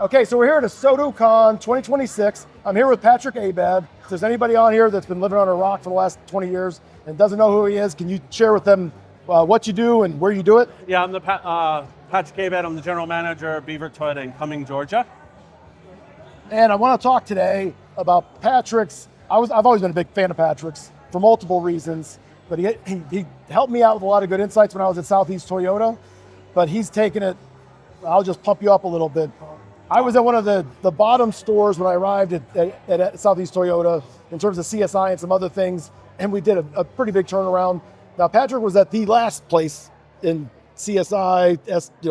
Okay, so we're here at ASOTU CON 2026. I'm here with Patrick Abad. If there's anybody on here that's been living on a rock for the last 20 years and doesn't know who he is, can you share with them what you do and where you do it? Yeah, I'm the Patrick Abad. I'm the general manager of Beaver Toyota in Cumming, Georgia. And I want to talk today about Patrick's. I've always been a big fan of Patrick's for multiple reasons, but he helped me out with a lot of good insights when I was at Southeast Toyota, but he's taken it. I'll just pump you up a little bit. I was at one of the bottom stores when I arrived at Southeast Toyota in terms of CSI and some other things, and we did a pretty big turnaround. Now, Patrick was at the last place in CSI,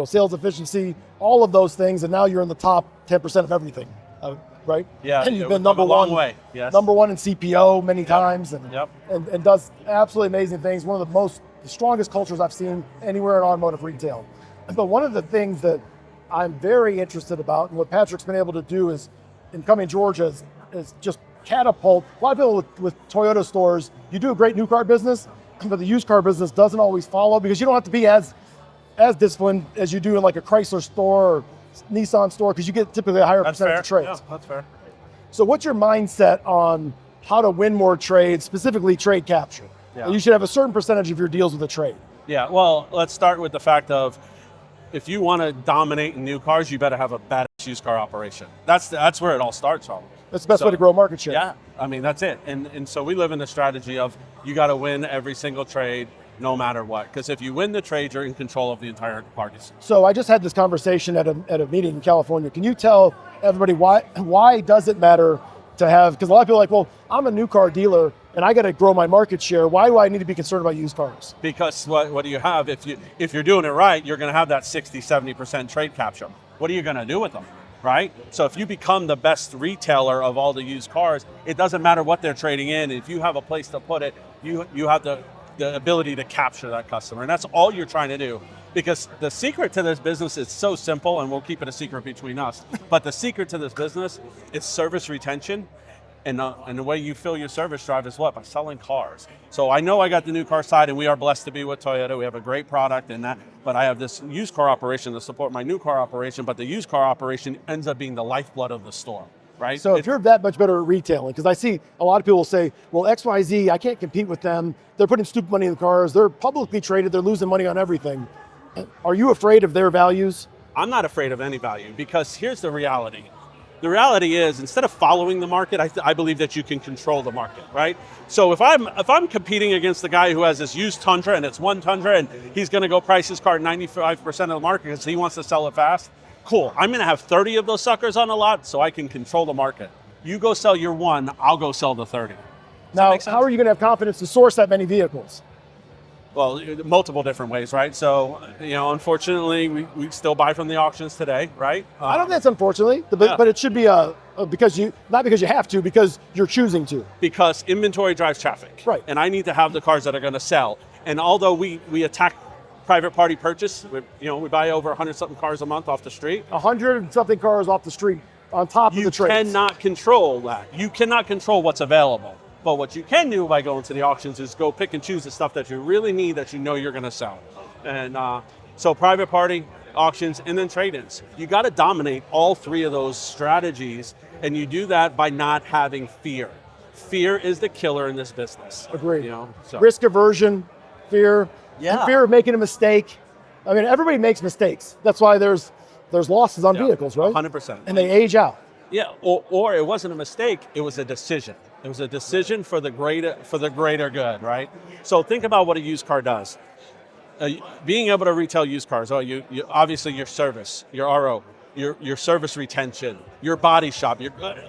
sales efficiency, all of those things, and now you're in the top 10% of everything, right? Yeah, and you've been number one, yes. number one in CPO many times, Yep. and does absolutely amazing things. One of the strongest cultures I've seen anywhere in automotive retail. But one of the things that I'm very interested about, and what Patrick's been able to do is, in Cumming, Georgia, is just catapult. A lot of people with Toyota stores, you do a great new car business, but the used car business doesn't always follow because you don't have to be as disciplined as you do in like a Chrysler store or Nissan store because you get typically a higher percentage of trades. Yeah, that's fair. So what's your mindset on how to win more trades, specifically trade capture? Yeah. You should have a certain percentage of your deals with a trade. Yeah, well, let's start with the fact of if you want to dominate in new cars, you better have a badass used car operation. That's where it all starts from. That's the best way to grow market share. Yeah, I mean, that's it. And so we live in the strategy of you got to win every single trade no matter what. Because if you win the trade, you're in control of the entire market. So I just had this conversation at a meeting in California. Can you tell everybody why does it matter to have, because a lot of people are like, well, I'm a new car dealer and I got to grow my market share. Why do I need to be concerned about used cars? Because what do you have? If you're doing it right, you're going to have that 60, 70% trade capture. What are you going to do with them, right? So if you become the best retailer of all the used cars, it doesn't matter what they're trading in. If you have a place to put it, you have the ability to capture that customer. And that's all you're trying to do. Because the secret to this business is so simple, and we'll keep it a secret between us, but the secret to this business is service retention. And the way you fill your service drive is what? By selling cars. So I know I got the new car side, and we are blessed to be with Toyota. We have a great product in that, but I have this used car operation to support my new car operation, but the used car operation ends up being the lifeblood of the store, right? So if you're that much better at retailing, because I see a lot of people say, well, XYZ, I can't compete with them. They're putting stupid money in the cars. They're publicly traded. They're losing money on everything. Are you afraid of their values? I'm not afraid of any value, because here's the reality. The reality is, instead of following the market, I believe that you can control the market, right? So if I'm competing against the guy who has this used Tundra and it's one Tundra and he's going to go price his car at 95% of the market because he wants to sell it fast, cool. I'm going to have 30 of those suckers on the lot so I can control the market. You go sell your one, I'll go sell the 30. Now, how are you going to have confidence to source that many vehicles? Well, multiple different ways, right? So, unfortunately, we still buy from the auctions today, right? I don't think that's unfortunately, but it should be not because you have to, because you're choosing to. Because inventory drives traffic. Right. And I need to have the cars that are going to sell. And although we attack private party purchase, we buy over 100-something cars a month off the street. 100-something cars off the street on top of the trades. You cannot control that. You cannot control what's available. But what you can do by going to the auctions is go pick and choose the stuff that you really need that you know you're going to sell. And so private party, auctions, and then trade-ins. You got to dominate all three of those strategies, and you do that by not having fear. Fear is the killer in this business. Agreed. So. Risk aversion, fear, Yeah. fear of making a mistake. I mean, everybody makes mistakes. That's why there's losses on vehicles, right? 100%. And they age out. Yeah, or it wasn't a mistake, it was a decision. It was a decision for the greater good, right? So think about what a used car does. Being able to retail used cars, you obviously your service, your RO, your service retention, your body shop,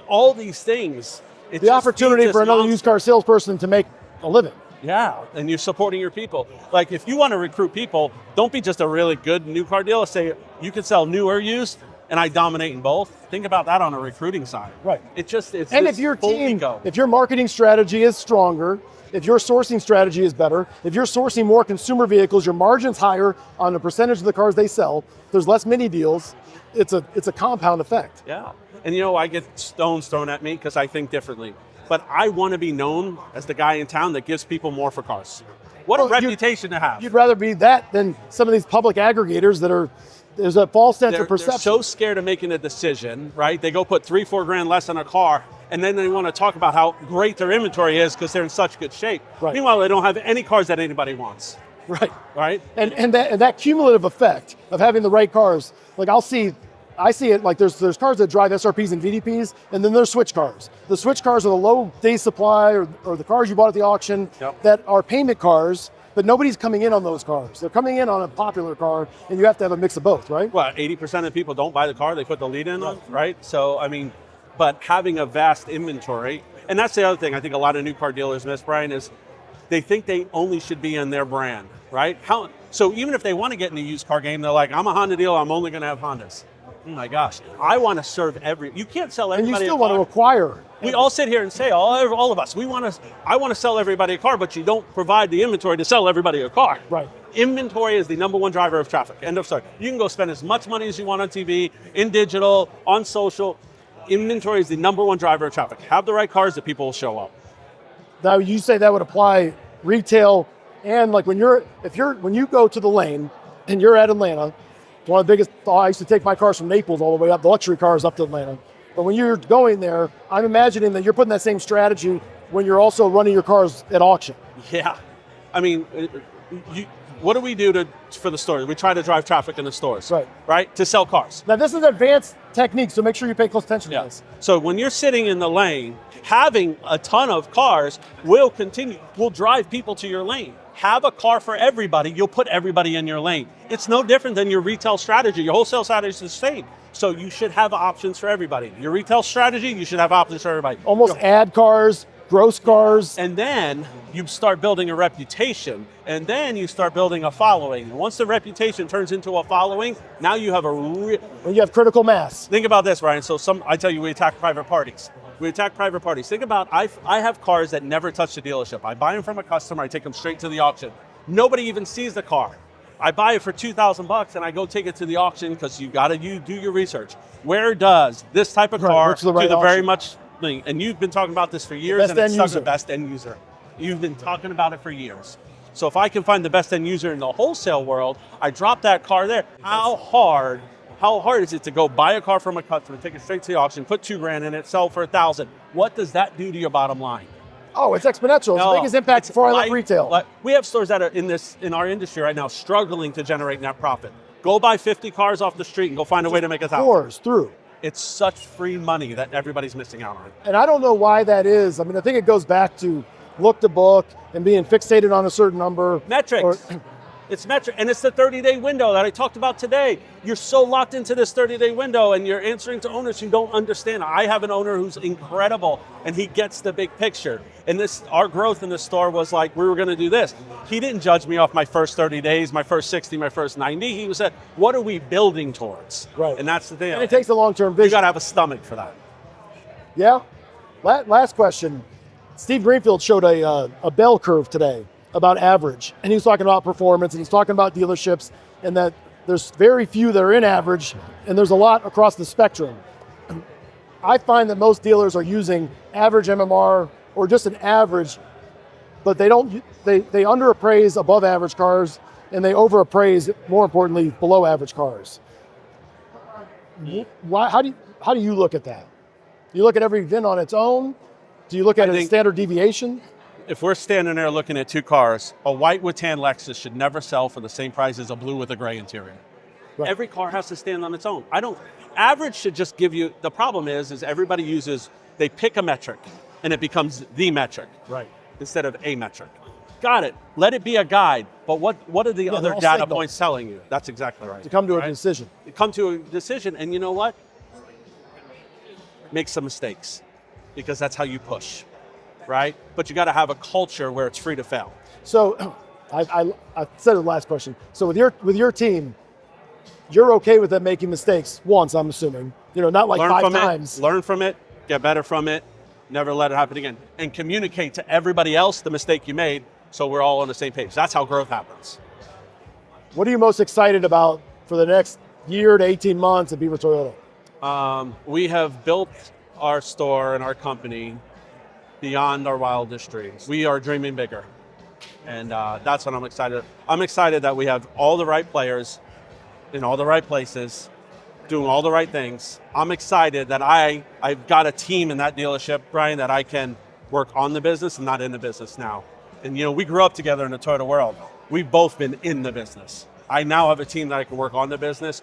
all these things. The opportunity for another used car salesperson to make a living. Yeah, and you're supporting your people. Like if you want to recruit people, don't be just a really good new car dealer. Say you can sell new or used, and I dominate in both. Think about that on a recruiting side. Right. It's and if your team, if your marketing strategy is stronger, if your sourcing strategy is better, if you're sourcing more consumer vehicles, your margin's higher on the percentage of the cars they sell, there's less mini deals, it's a compound effect. Yeah, and I get stones thrown at me because I think differently. But I want to be known as the guy in town that gives people more for cars. What a reputation to have. You'd rather be that than some of these public aggregators that are There's a false sense of They're perception. so scared of making a decision, right? They go put $3-4 grand less on a car, and then they want to talk about how great their inventory is because they're in such good shape. Right. Meanwhile, they don't have any cars that anybody wants. Right. Right. And that cumulative effect of having the right cars, like I see it like there's cars that drive SRPs and VDPs, and then there's switch cars. The switch cars are the low day supply or the cars you bought at the auction that are payment cars, but nobody's coming in on those cars. They're coming in on a popular car, and you have to have a mix of both, right? Well, 80% of people don't buy the car, they put the lead in on, right? So, I mean, but having a vast inventory, and that's the other thing I think a lot of new car dealers miss, Brian, is they think they only should be in their brand, right? So even if they want to get in the used car game, they're like, I'm a Honda dealer, I'm only going to have Hondas. Oh my gosh, I want to serve you can't sell everybody And you still a want car. to acquire. We all sit here and say, all of us, I want to sell everybody a car, but you don't provide the inventory to sell everybody a car. Right. Inventory is the number one driver of traffic, end of story. You can go spend as much money as you want on TV, in digital, on social. Inventory is the number one driver of traffic. Have the right cars that people will show up. Now you say that would apply retail and like when you go to the lane and you're at Atlanta, one of the biggest, I used to take my cars from Naples all the way up, the luxury cars up to Atlanta. But when you're going there, I'm imagining that you're putting that same strategy when you're also running your cars at auction. Yeah. I mean, what do we do for the stores? We try to drive traffic in the stores, right? To sell cars. Now this is advanced technique, so make sure you pay close attention to this. So when you're sitting in the lane, having a ton of cars will drive people to your lane. Have a car for everybody, you'll put everybody in your lane. It's no different than your retail strategy. Your wholesale strategy is the same. So you should have options for everybody. Your retail strategy, you should have options for everybody. Almost add cars, gross cars. And then you start building a reputation, and then you start building a following. And once the reputation turns into a following, now you have when you have critical mass. Think about this, Ryan. So I tell you, we attack private parties. Think about, I have cars that never touch the dealership. I buy them from a customer, I take them straight to the auction. Nobody even sees the car. I buy it for $2,000 and I go take it to the auction because you do your research. Where does this type of car the very much thing? And you've been talking about this for years, and it's the best end user. You've been talking about it for years. So if I can find the best end user in the wholesale world, I drop that car there. How hard is it to go buy a car from a customer, take it straight to the auction, put $2 grand in it, sell for $1,000? What does that do to your bottom line? Oh, it's exponential. It's the biggest impact before I left retail. We have stores that are in our industry right now struggling to generate net profit. Go buy 50 cars off the street and go find a way to make $1,000. Pours through. It's such free money that everybody's missing out on. And I don't know why that is. I mean, I think it goes back to look to book and being fixated on a certain number. Metrics. It's metric, and it's the 30-day window that I talked about today. You're so locked into this 30-day window, and you're answering to owners who don't understand. I have an owner who's incredible, and he gets the big picture. And our growth in the store was like, we were going to do this. He didn't judge me off my first 30 days, my first 60, my first 90. He said, what are we building towards? Right. And that's the thing. And it takes a long-term vision. You got to have a stomach for that. Yeah. Last question. Steve Greenfield showed a bell curve today about average, and he's talking about performance, and he's talking about dealerships, and that there's very few that are in average, and there's a lot across the spectrum. I find that most dealers are using average MMR or just an average, but they underappraise above average cars, and they overappraise, more importantly, below average cars. How do you look at that? Do you look at every VIN on its own? Do you look at a standard deviation? If we're standing there looking at two cars, a white with tan Lexus should never sell for the same price as a blue with a gray interior. Right. Every car has to stand on its own. Average should just give you, the problem is everybody they pick a metric and it becomes the metric. Right. Instead of a metric. Got it. Let it be a guide, but what are the other data points telling you? That's exactly right. To come to a decision. Come to a decision, and you know what? Make some mistakes, because that's how you push. Right? But you got to have a culture where it's free to fail. So I said the last question. So with your team, you're okay with them making mistakes once, I'm assuming. Not like five times. Learn from it, get better from it, never let it happen again. And communicate to everybody else the mistake you made so we're all on the same page. That's how growth happens. What are you most excited about for the next year to 18 months at Beaver Toyota? We have built our store and our company beyond our wildest dreams. We are dreaming bigger. And that's what I'm excited. I'm excited that we have all the right players in all the right places, doing all the right things. I'm excited that I've got a team in that dealership, Brian, that I can work on the business and not in the business now. And we grew up together in the Toyota world. We've both been in the business. I now have a team that I can work on the business,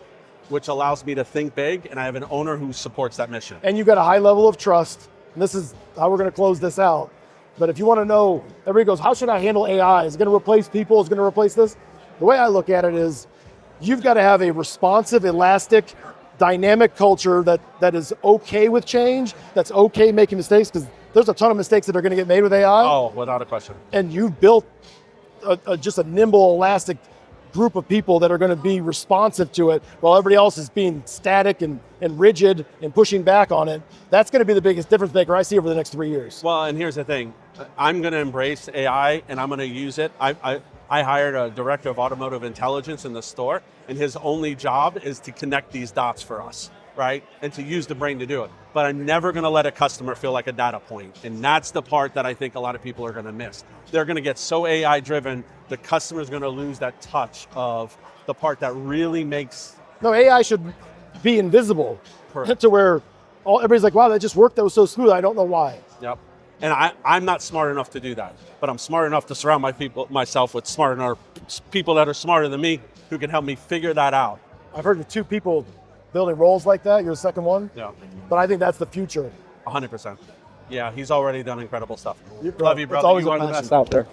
which allows me to think big, and I have an owner who supports that mission. And you've got a high level of trust. And this is how we're going to close this out. But if you want to know, everybody goes, how should I handle AI? Is it going to replace people? Is it going to replace this? The way I look at it is, you've got to have a responsive, elastic, dynamic culture that is okay with change, that's okay making mistakes, because there's a ton of mistakes that are going to get made with AI. Oh, without a question. And you've built just a nimble, elastic group of people that are going to be responsive to it, while everybody else is being static and rigid and pushing back on it. That's going to be the biggest difference maker I see over the next 3 years. Well, and here's the thing. I'm going to embrace AI, and I'm going to use it. I hired a director of automotive intelligence in the store, and his only job is to connect these dots for us, right? And to use the brain to do it. But I'm never going to let a customer feel like a data point. And that's the part that I think a lot of people are going to miss. They're going to get so AI driven, the customer's going to lose that touch of the part that really makes... No, AI should be invisible. Perfect. To where everybody's like, wow, that just worked, that was so smooth, I don't know why. Yep. And I'm not smart enough to do that, but I'm smart enough to surround myself with people that are smarter than me who can help me figure that out. I've heard of 2 people building roles like that. You're the second one. Yeah. But I think that's the future. 100%. Yeah, he's already done incredible stuff. Love Love you, brother. It's always You a are the passion. best out there.